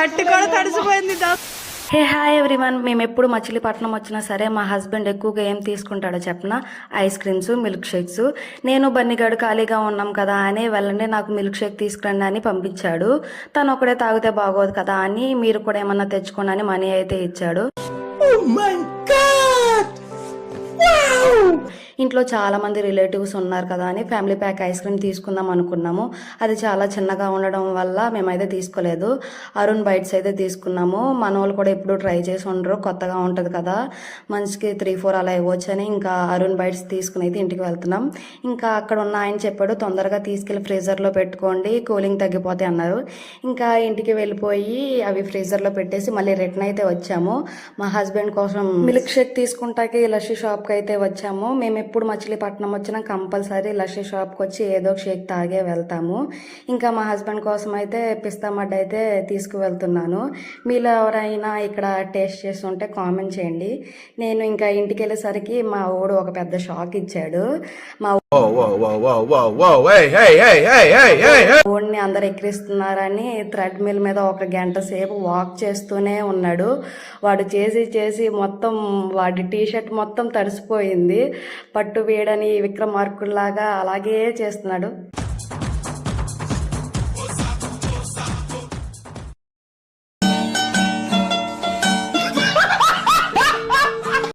Shirt కూడా తడిసిపోయింది. Hey hi everyone, మేము ఎప్పుడు మచిలీపట్నం వచ్చినా సరే మా హస్బెండ్ ఎక్కువగా ఏం తీసుకుంటాడో చెప్పనా, ఐస్ క్రీమ్స్, మిల్క్ షేక్స్. నేను బన్నీగాడు ఖాళీగా ఉన్నాం కదా అని వెళ్ళండి నాకు మిల్క్ షేక్ తీసుకురండి అని పంపించాడు. తను ఒకడే తాగితే బాగోదు కదా అని మీరు కూడా ఏమన్నా తెచ్చుకోండి అని మనీ అయితే ఇచ్చాడు. ఇంట్లో చాలా మంది రిలేటివ్స్ ఉన్నారు కదా అని ఫ్యామిలీ ప్యాక్ ఐస్ క్రీమ్ తీసుకుందాం అనుకున్నాము. అది చాలా చిన్నగా ఉండడం వల్ల మేమైతే తీసుకోలేదు. అరుణ్ బైట్స్ అయితే తీసుకున్నాము. మన వాళ్ళు కూడా ఎప్పుడు ట్రై చేసి ఉండరు, కొత్తగా ఉంటుంది కదా, మంచికి 3-4 అలా ఇవ్వచ్చు అని ఇంకా అరుణ్ బైట్స్ తీసుకుని అయితే ఇంటికి వెళ్తున్నాం. ఇంకా అక్కడ ఉన్న ఆయన చెప్పాడు తొందరగా తీసుకెళ్ళి ఫ్రీజర్లో పెట్టుకోండి, కూలింగ్ తగ్గిపోతాయి అన్నారు. ఇంకా ఇంటికి వెళ్ళిపోయి అవి ఫ్రీజర్లో పెట్టేసి మళ్ళీ రిటర్న్ అయితే వచ్చాము. మా హస్బెండ్ కోసం మిల్క్ షేక్ తీసుకుంటాకి లస్సీ షాప్కి అయితే వచ్చాము. మేము ఎప్పుడు మచిలీపట్నం వచ్చినా కంపల్సరీ లస్సీ షాప్కి వచ్చి ఏదో ఒక షేక్ తాగే వెళ్తాము. ఇంకా మా హస్బెండ్ కోసం అయితే పిస్తా మడ్ అయితే తీసుకువెళ్తున్నాను. మీలో ఎవరైనా ఇక్కడ టేస్ట్ చేస్తుంటే కామెంట్ చేయండి. నేను ఇంకా ఇంటికి వెళ్ళేసరికి మా ఊడు ఒక పెద్ద షాక్ ఇచ్చాడు. మా ఊడిని అందరు ఎక్కిరిస్తున్నారని థ్రెడ్ మిల్ మీద 1 గంట సేపు వాక్ చేస్తూనే ఉన్నాడు. వాడు చేసి చేసి మొత్తం వాడి టీషర్ట్ మొత్తం తడిసిపోయింది. పట్టు వేయడని విక్రమార్కుల్లాగా అలాగే చేస్తున్నాడు.